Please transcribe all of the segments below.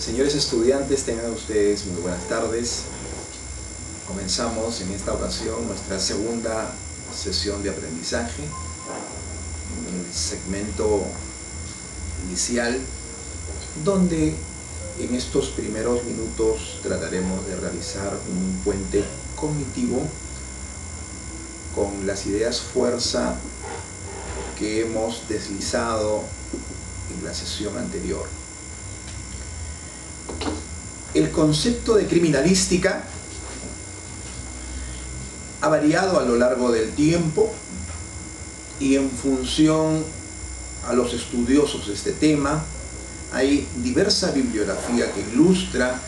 Señores estudiantes, tengan ustedes muy buenas tardes. Comenzamos en esta ocasión nuestra segunda sesión de aprendizaje, en el segmento inicial, donde en estos primeros minutos trataremos de realizar un puente cognitivo con las ideas fuerza que hemos deslizado en la sesión anterior. El concepto de criminalística ha variado a lo largo del tiempo y en función a los estudiosos de este tema hay diversa bibliografía que ilustra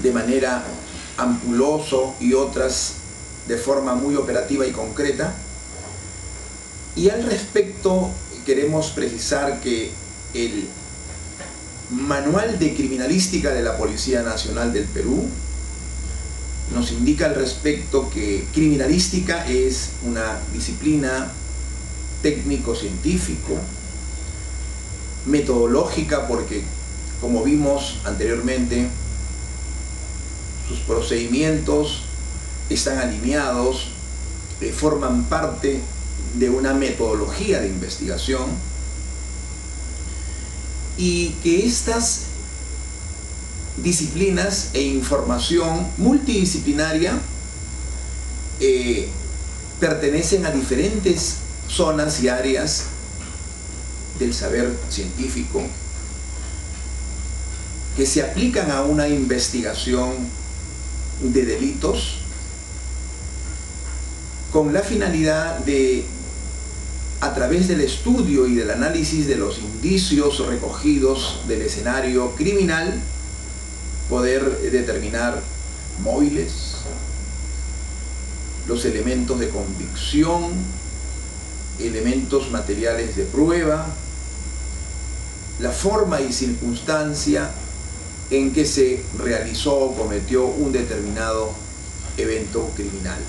de manera ampulosa y otras de forma muy operativa y concreta. Y al respecto queremos precisar que el Manual de Criminalística de la Policía Nacional del Perú nos indica al respecto que criminalística es una disciplina técnico-científico, metodológica, porque como vimos anteriormente, sus procedimientos están alineados, forman parte de una metodología de investigación, y que estas disciplinas e información multidisciplinaria pertenecen a diferentes zonas y áreas del saber científico que se aplican a una investigación de delitos con la finalidad de, a través del estudio y del análisis de los indicios recogidos del escenario criminal, poder determinar móviles, los elementos de convicción, elementos materiales de prueba, la forma y circunstancia en que se realizó o cometió un determinado evento criminal.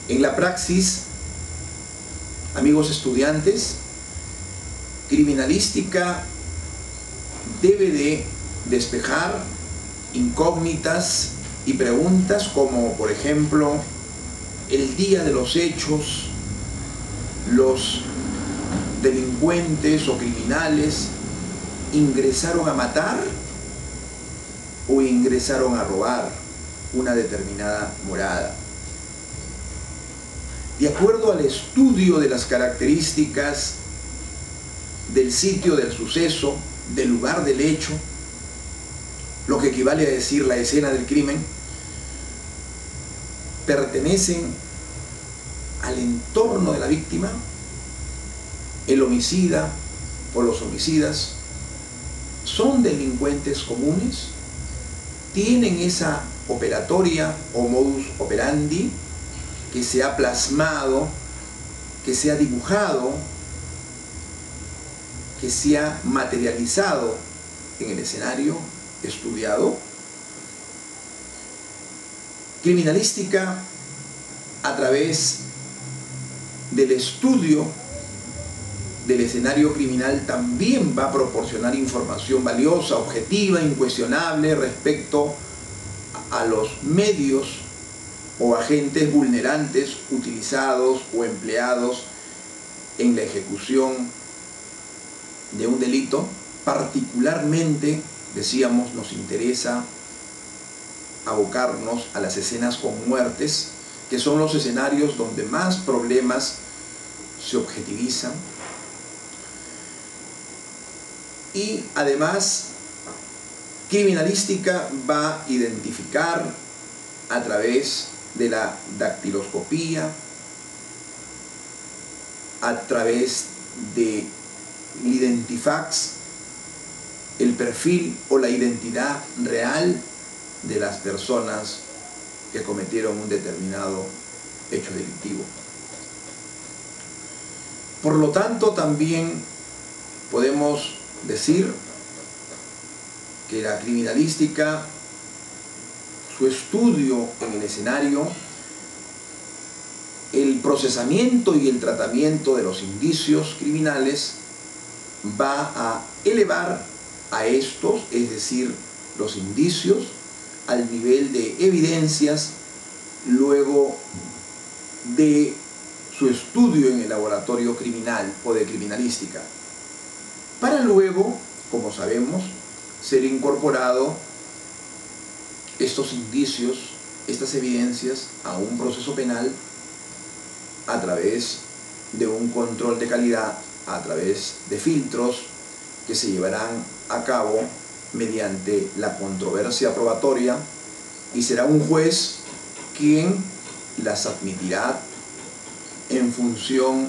En la praxis, amigos estudiantes, criminalística debe de despejar incógnitas y preguntas como, por ejemplo, el día de los hechos, los delincuentes o criminales ingresaron a matar o ingresaron a robar una determinada morada. De acuerdo al estudio de las características del sitio del suceso, del lugar del hecho, lo que equivale a decir la escena del crimen, pertenecen al entorno de la víctima, el homicida o los homicidas, son delincuentes comunes, tienen esa operatoria o modus operandi que se ha plasmado, que se ha dibujado, que se ha materializado en el escenario estudiado. Criminalística, a través del estudio del escenario criminal, también va a proporcionar información valiosa, objetiva, incuestionable respecto a los medios o agentes vulnerantes utilizados o empleados en la ejecución de un delito. Particularmente, decíamos, nos interesa abocarnos a las escenas con muertes, que son los escenarios donde más problemas se objetivizan. Y además, criminalística va a identificar a través de la dactiloscopía, a través de Identifax, el perfil o la identidad real de las personas que cometieron un determinado hecho delictivo. Por lo tanto, también podemos decir que la criminalística, su estudio en el escenario, el procesamiento y el tratamiento de los indicios criminales va a elevar a estos, es decir, los indicios, al nivel de evidencias luego de su estudio en el laboratorio criminal o de criminalística, para luego, como sabemos, ser incorporado estos indicios, estas evidencias a un proceso penal a través de un control de calidad, a través de filtros que se llevarán a cabo mediante la controversia probatoria, y será un juez quien las admitirá en función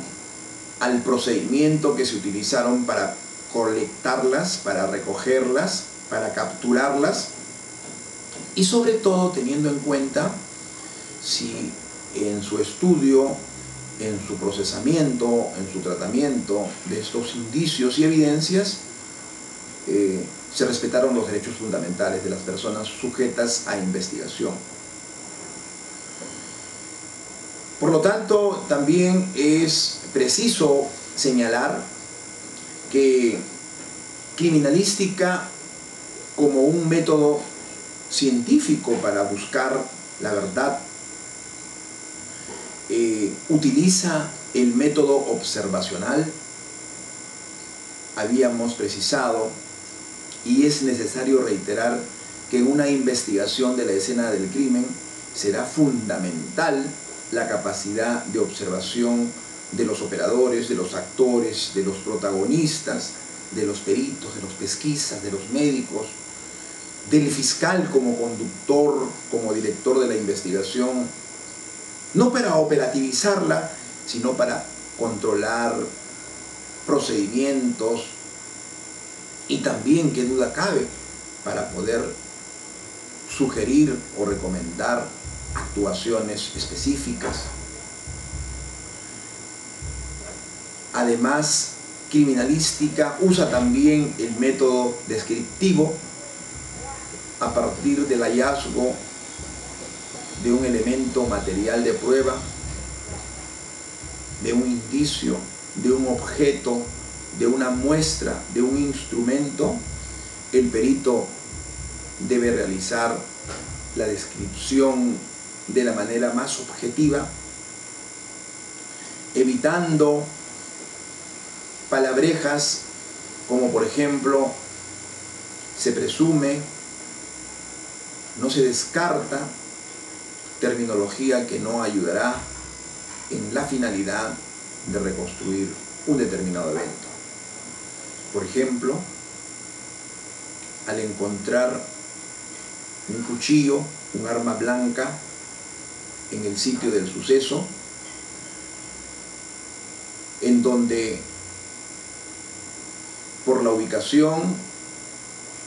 al procedimiento que se utilizaron para colectarlas, para recogerlas, para capturarlas, y sobre todo teniendo en cuenta si en su estudio, en su procesamiento, en su tratamiento de estos indicios y evidencias se respetaron los derechos fundamentales de las personas sujetas a investigación. Por lo tanto, también es preciso señalar que criminalística, como un método científico para buscar la verdad, utiliza el método observacional. Habíamos precisado, y es necesario reiterar, que en una investigación de la escena del crimen será fundamental la capacidad de observación de los operadores, de los actores, de los protagonistas, de los peritos, de los pesquisas, de los médicos, del fiscal como conductor, como director de la investigación, no para operativizarla, sino para controlar procedimientos y también, qué duda cabe, para poder sugerir o recomendar actuaciones específicas. Además, criminalística usa también el método descriptivo a partir del hallazgo de un elemento material de prueba, de un indicio, de un objeto, de una muestra, de un instrumento. El perito debe realizar la descripción de la manera más objetiva, evitando palabrejas como, por ejemplo, se presume, no se descarta, terminología que no ayudará en la finalidad de reconstruir un determinado evento. Por ejemplo, al encontrar un cuchillo, un arma blanca en el sitio del suceso, en donde por la ubicación,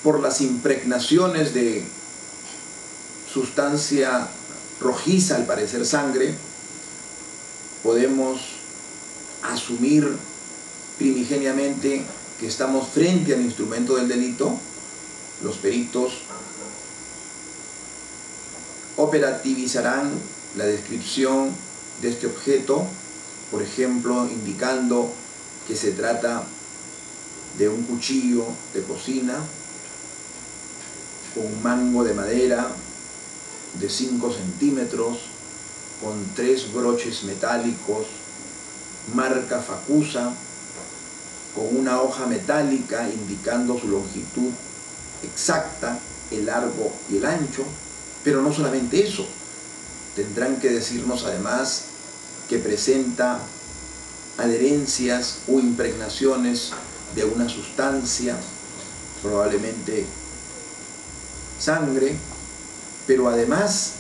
por las impregnaciones de sustancia rojiza, al parecer sangre, podemos asumir primigeniamente que estamos frente al instrumento del delito. Los peritos operativizarán la descripción de este objeto, por ejemplo, indicando que se trata de un cuchillo de cocina con un mango de madera de 5 centímetros, con 3 broches metálicos, marca Facusa, con una hoja metálica indicando su longitud exacta, el largo y el ancho. Pero no solamente eso, tendrán que decirnos además que presenta adherencias o impregnaciones de una sustancia, probablemente sangre, pero además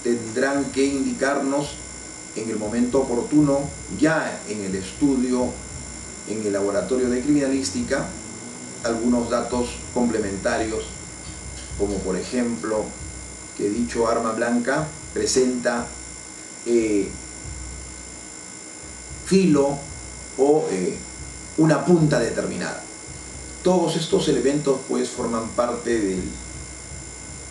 tendrán que indicarnos en el momento oportuno, ya en el estudio, en el laboratorio de criminalística, algunos datos complementarios, como por ejemplo que dicho arma blanca presenta filo o una punta determinada. Todos estos elementos pues forman parte de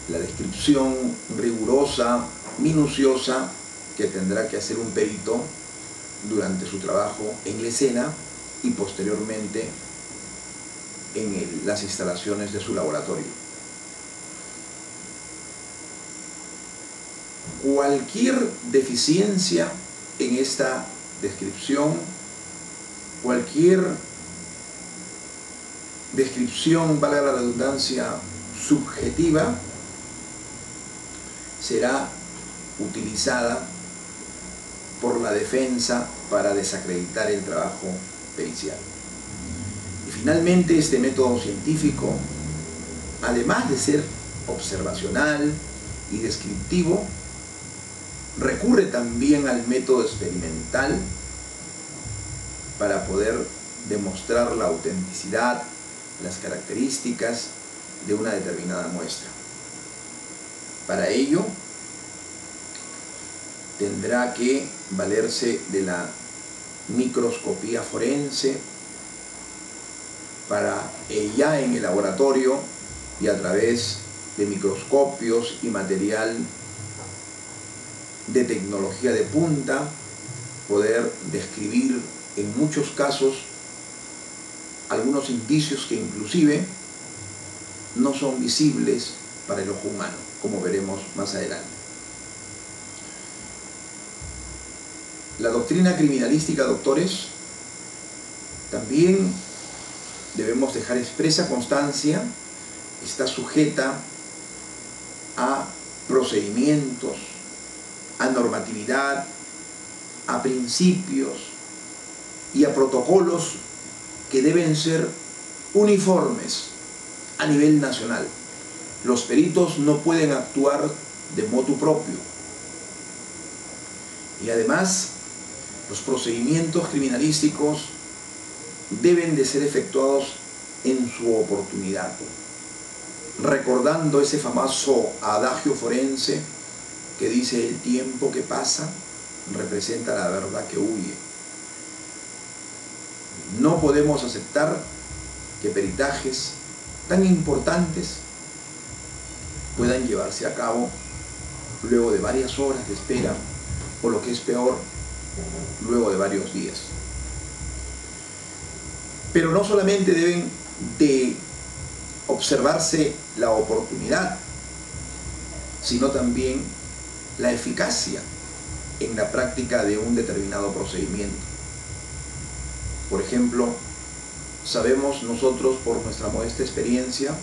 la descripción rigurosa, minuciosa, que tendrá que hacer un perito durante su trabajo en la escena y posteriormente en las instalaciones de su laboratorio. Cualquier deficiencia en esta descripción, cualquier descripción, valga la redundancia, subjetiva, será utilizada por la defensa para desacreditar el trabajo pericial. Y finalmente este método científico, además de ser observacional y descriptivo, recurre también al método experimental para poder demostrar la autenticidad, las características de una determinada muestra. Para ello, tendrá que valerse de la microscopía forense para ya en el laboratorio y a través de microscopios y material de tecnología de punta poder describir en muchos casos algunos indicios que inclusive no son visibles para el ojo humano, como veremos más adelante. La doctrina criminalística, doctores, también debemos dejar expresa constancia, está sujeta a procedimientos, a normatividad, a principios y a protocolos que deben ser uniformes a nivel nacional. Los peritos no pueden actuar de motu propio. Y además, los procedimientos criminalísticos deben de ser efectuados en su oportunidad, recordando ese famoso adagio forense que dice: el tiempo que pasa representa la verdad que huye. No podemos aceptar que peritajes tan importantes puedan llevarse a cabo luego de varias horas de espera, o lo que es peor, luego de varios días. Pero no solamente deben de observarse la oportunidad, sino también la eficacia en la práctica de un determinado procedimiento. Por ejemplo, sabemos nosotros por nuestra modesta experiencia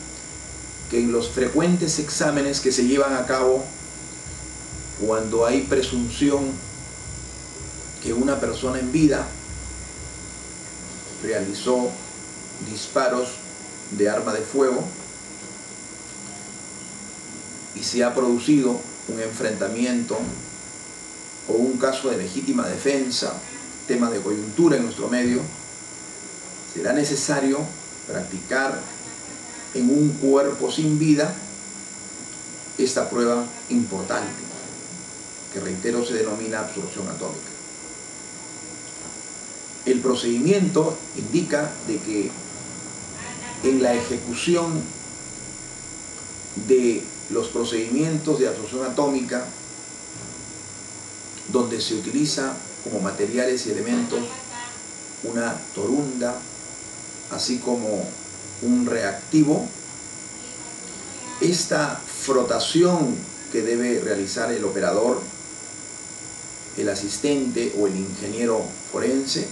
que en los frecuentes exámenes que se llevan a cabo cuando hay presunción que una persona en vida realizó disparos de arma de fuego y se ha producido un enfrentamiento o un caso de legítima defensa, tema de coyuntura en nuestro medio, será necesario practicar en un cuerpo sin vida esta prueba importante, que reitero se denomina absorción atómica. El procedimiento indica de que en la ejecución de los procedimientos de absorción atómica, donde se utiliza como materiales y elementos una torunda, así como un reactivo, esta frotación que debe realizar el operador, el asistente o el ingeniero forense,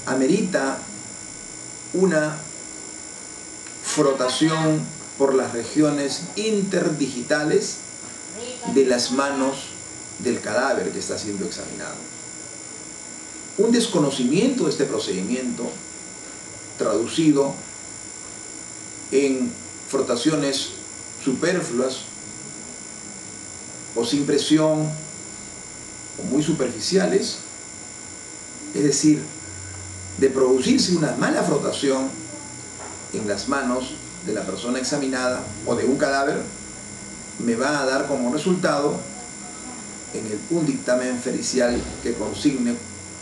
amerita una frotación por las regiones interdigitales de las manos del cadáver que está siendo examinado. Un desconocimiento de este procedimiento, traducido en frotaciones superfluas o sin presión o muy superficiales, es decir, de producirse una mala frotación en las manos de la persona examinada o de un cadáver, me va a dar como resultado un dictamen pericial que consigne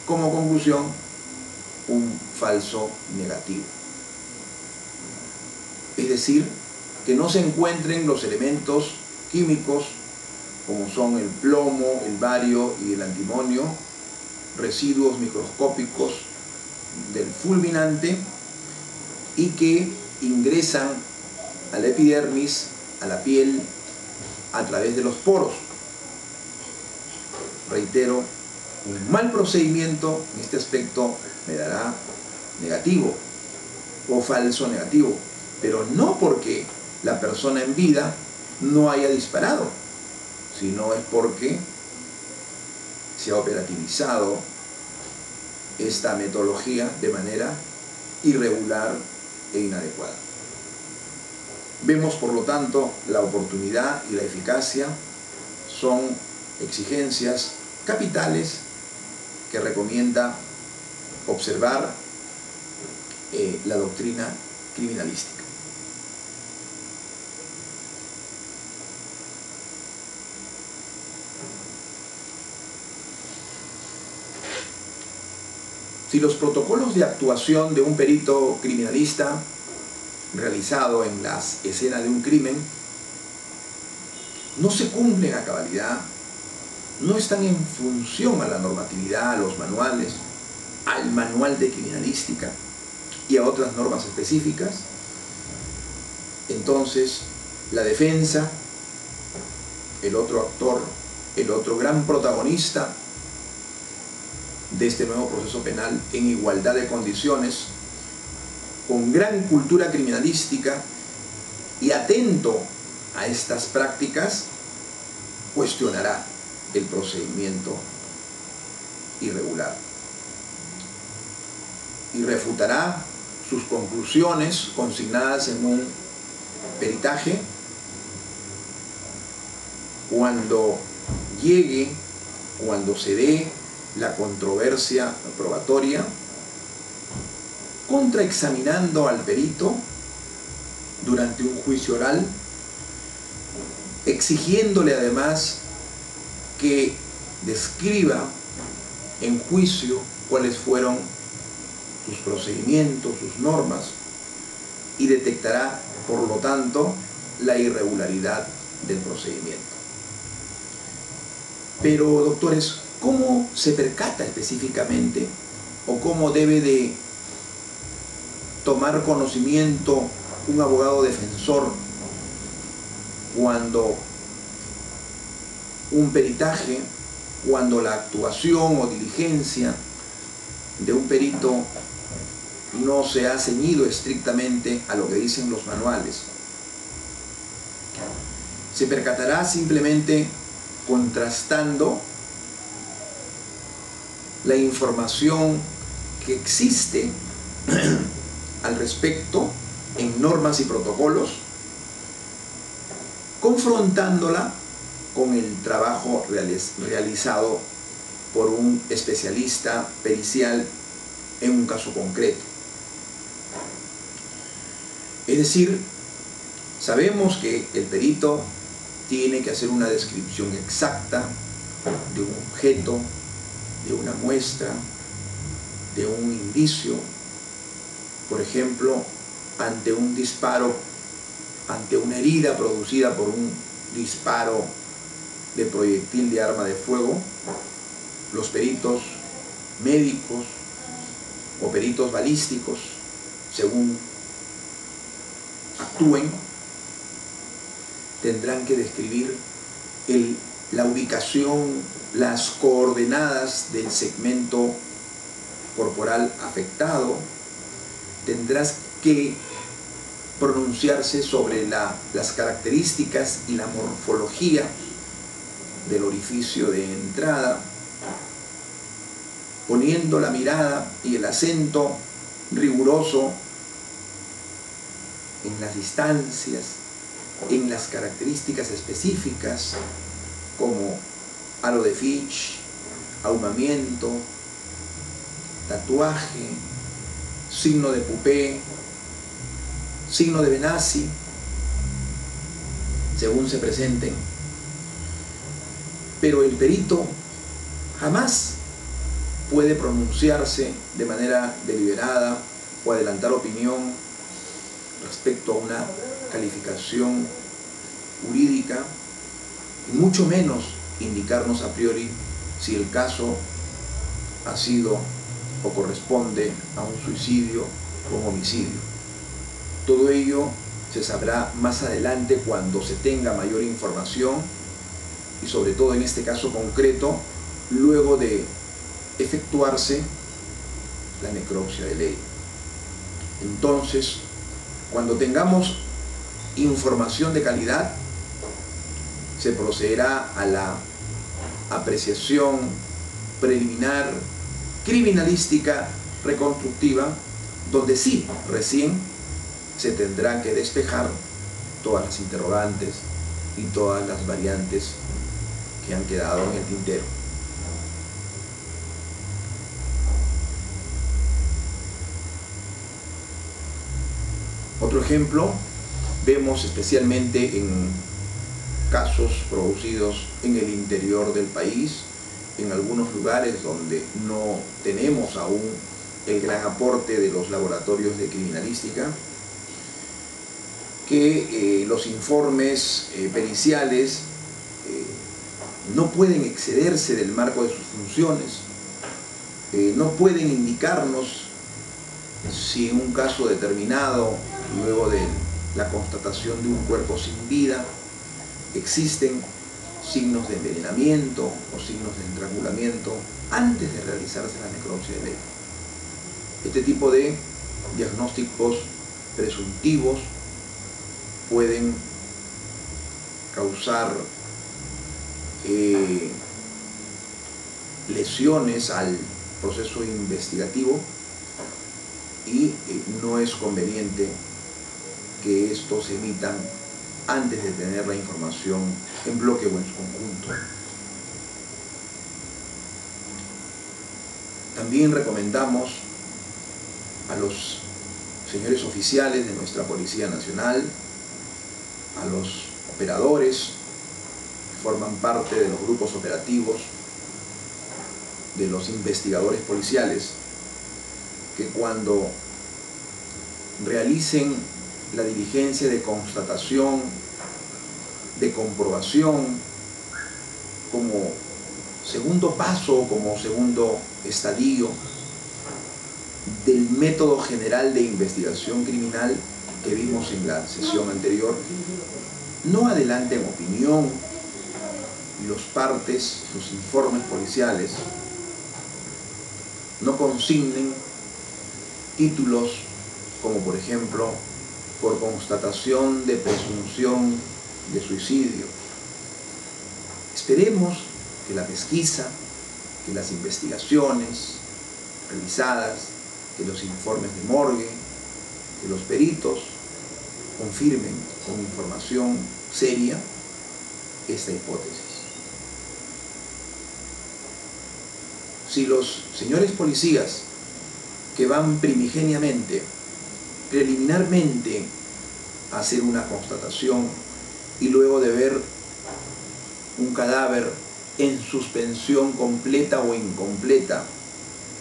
como conclusión un falso negativo. Es decir, que no se encuentren los elementos químicos como son el plomo, el bario y el antimonio residuos microscópicos del fulminante y que ingresan a la epidermis, a la piel, a través de los poros. Reitero, un mal procedimiento en este aspecto me dará negativo o falso negativo, pero no porque la persona en vida no haya disparado, sino es porque se ha operativizado esta metodología de manera irregular e inadecuada. Vemos, por lo tanto, la oportunidad y la eficacia son exigencias capitales que recomienda observar la doctrina criminalística. Si los protocolos de actuación de un perito criminalista realizado en las escenas de un crimen no se cumplen a cabalidad, no están en función a la normatividad, a los manuales, al manual de criminalística y a otras normas específicas, entonces la defensa, el otro actor, el otro gran protagonista de este nuevo proceso penal en igualdad de condiciones, con gran cultura criminalística y atento a estas prácticas, cuestionará el procedimiento irregular y refutará sus conclusiones consignadas en un peritaje cuando se dé la controversia probatoria, contraexaminando al perito durante un juicio oral, exigiéndole además que describa en juicio cuáles fueron sus procedimientos, sus normas, y detectará, por lo tanto, la irregularidad del procedimiento. Pero, doctores, ¿cómo se percata específicamente o cómo debe de tomar conocimiento un abogado defensor cuando un peritaje, cuando la actuación o diligencia de un perito no se ha ceñido estrictamente a lo que dicen los manuales? Se percatará simplemente contrastando la información que existe al respecto en normas y protocolos, confrontándola con el trabajo realizado por un especialista pericial en un caso concreto. Es decir, sabemos que el perito tiene que hacer una descripción exacta de un objeto, de una muestra, de un indicio, por ejemplo, ante un disparo, ante una herida producida por un disparo de proyectil de arma de fuego. Los peritos médicos o peritos balísticos, según actúen, tendrán que describir la ubicación, las coordenadas del segmento corporal afectado. Tendrás que pronunciarse sobre las características y la morfología del orificio de entrada, poniendo la mirada y el acento riguroso en las distancias, en las características específicas como halo de Fitch, ahumamiento, tatuaje, signo de Pupé, signo de Benassi, según se presenten. Pero el perito jamás puede pronunciarse de manera deliberada o adelantar opinión respecto a una calificación jurídica, y mucho menos indicarnos a priori si el caso ha sido o corresponde a un suicidio o un homicidio. Todo ello se sabrá más adelante cuando se tenga mayor información y sobre todo en este caso concreto, luego de efectuarse la necropsia de ley. Entonces, cuando tengamos información de calidad, se procederá a la apreciación preliminar, criminalística, reconstructiva, donde sí, recién se tendrán que despejar todas las interrogantes y todas las variantes que han quedado en el tintero. Otro ejemplo vemos especialmente en casos producidos en el interior del país, en algunos lugares donde no tenemos aún el gran aporte de los laboratorios de criminalística, que los informes periciales no pueden excederse del marco de sus funciones, no pueden indicarnos si en un caso determinado, luego de la constatación de un cuerpo sin vida, existen signos de envenenamiento o signos de estrangulamiento antes de realizarse la necropsia de ley. Este tipo de diagnósticos presuntivos pueden causar lesiones al proceso investigativo y no es conveniente que estos se emitan antes de tener la información en bloque o en su conjunto. También recomendamos a los señores oficiales de nuestra Policía Nacional, a los operadores que forman parte de los grupos operativos, de los investigadores policiales, que cuando realicen la diligencia de constatación, de comprobación, como segundo paso, como segundo estadio del método general de investigación criminal que vimos en la sesión anterior, no adelanten opinión y los partes, sus informes policiales, no consignen títulos como por ejemplo por constatación de presunción de suicidio. Esperemos que la pesquisa, que las investigaciones realizadas, que los informes de morgue, que los peritos confirmen con información seria esta hipótesis. Si los señores policías que van primigeniamente, preliminarmente a hacer una constatación y luego de ver un cadáver en suspensión completa o incompleta,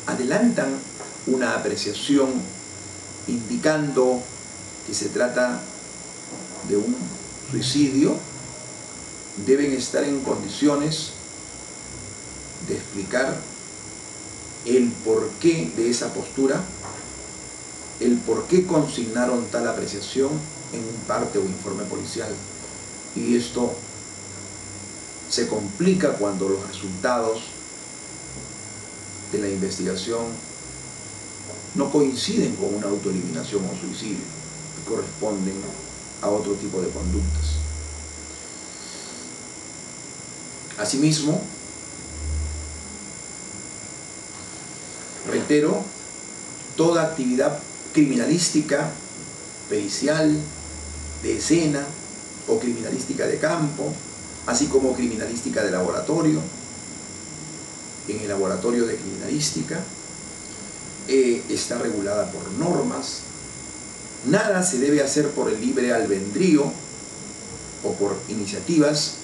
adelantan una apreciación indicando que se trata de un suicidio, deben estar en condiciones de explicar el porqué de esa postura, el por qué consignaron tal apreciación en un parte o informe policial. Y esto se complica cuando los resultados de la investigación no coinciden con una autoeliminación o suicidio y corresponden a otro tipo de conductas. Asimismo, reitero, toda actividad criminalística, pericial, de escena o criminalística de campo, así como criminalística de laboratorio, en el laboratorio de criminalística, está regulada por normas. Nada se debe hacer por el libre albedrío o por iniciativas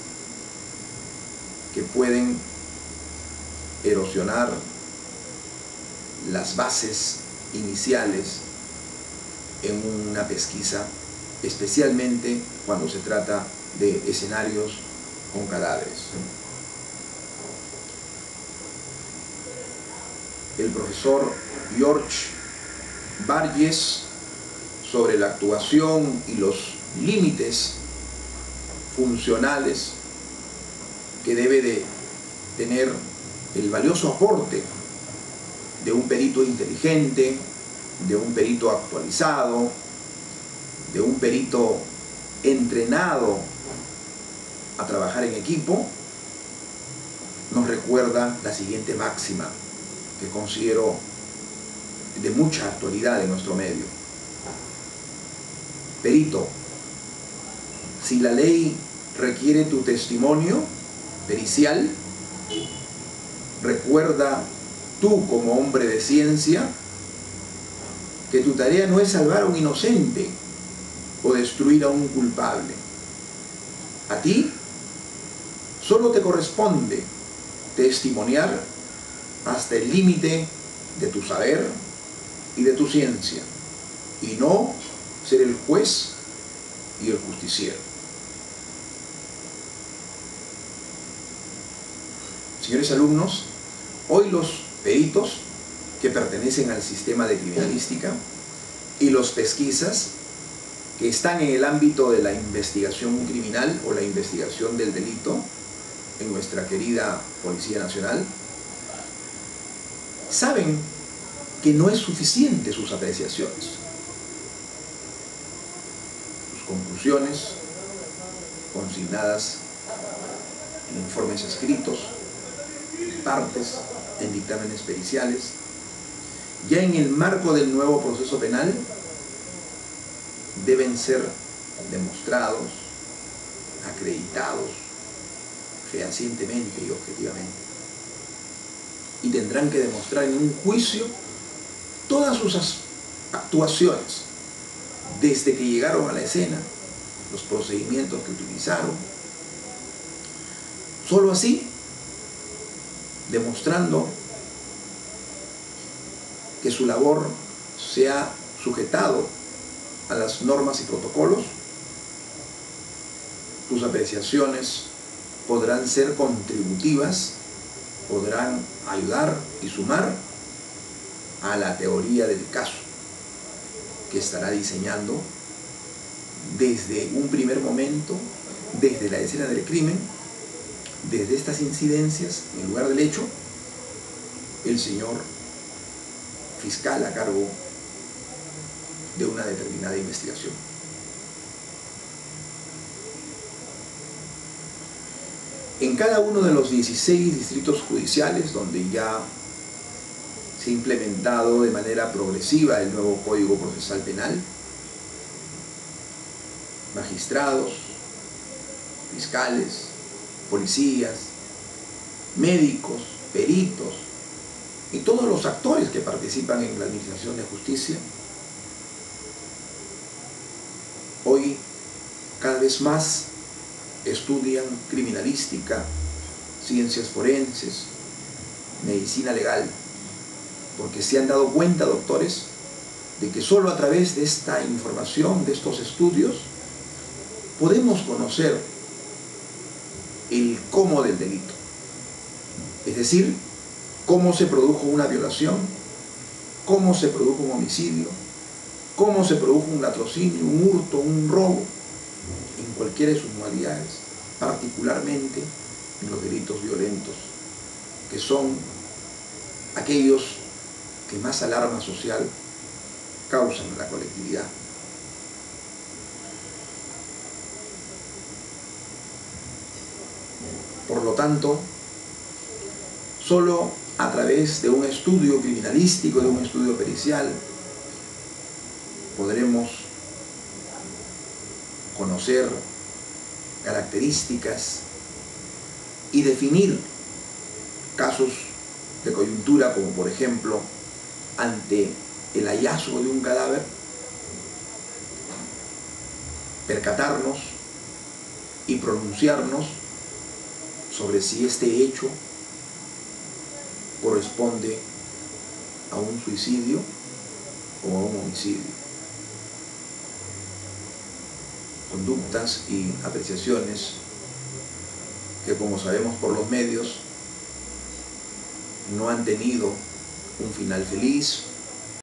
que pueden erosionar las bases iniciales en una pesquisa, especialmente cuando se trata de escenarios con cadáveres. el profesor George Burgess sobre la actuación y los límites funcionales que debe de tener el valioso aporte de un perito inteligente, de un perito actualizado, de un perito entrenado a trabajar en equipo, nos recuerda la siguiente máxima que considero de mucha actualidad en nuestro medio. Perito, si la ley requiere tu testimonio pericial, recuerda tú como hombre de ciencia que tu tarea no es salvar a un inocente o destruir a un culpable. A ti solo te corresponde testimoniar hasta el límite de tu saber y de tu ciencia, y no ser el juez y el justiciero. Señores alumnos, hoy los peritos que pertenecen al sistema de criminalística y los pesquisas que están en el ámbito de la investigación criminal o la investigación del delito en nuestra querida Policía Nacional, saben que no es suficiente sus apreciaciones. Sus conclusiones, consignadas en informes escritos, en partes, en dictámenes periciales, ya en el marco del nuevo proceso penal, deben ser demostrados, acreditados fehacientemente y objetivamente. Y tendrán que demostrar en un juicio todas sus actuaciones, desde que llegaron a la escena, los procedimientos que utilizaron. Solo así, demostrando que su labor se ha sujetado a las normas y protocolos, sus apreciaciones podrán ser contributivas, podrán ayudar y sumar a la teoría del caso que estará diseñando desde un primer momento, desde la escena del crimen, desde estas incidencias en el lugar del hecho, el señor fiscal a cargo de una determinada investigación. En cada uno de los 16 distritos judiciales donde ya se ha implementado de manera progresiva el nuevo Código Procesal Penal, magistrados, fiscales, policías, médicos, peritos y todos los actores que participan en la administración de justicia, hoy cada vez más estudian criminalística, ciencias forenses, medicina legal, porque se han dado cuenta, doctores, de que solo a través de esta información, de estos estudios, podemos conocer el cómo del delito. Es decir, cómo se produjo una violación, cómo se produjo un homicidio, cómo se produjo un latrocinio, un hurto, un robo, en cualquiera de sus modalidades, particularmente en los delitos violentos, que son aquellos que más alarma social causan en la colectividad. Por lo tanto, solo a través de un estudio criminalístico, de un estudio pericial, podremos conocer características y definir casos de coyuntura, como por ejemplo ante el hallazgo de un cadáver, percatarnos y pronunciarnos sobre si este hecho corresponde a un suicidio o a un homicidio. Conductas y apreciaciones que, como sabemos por los medios, no han tenido un final feliz,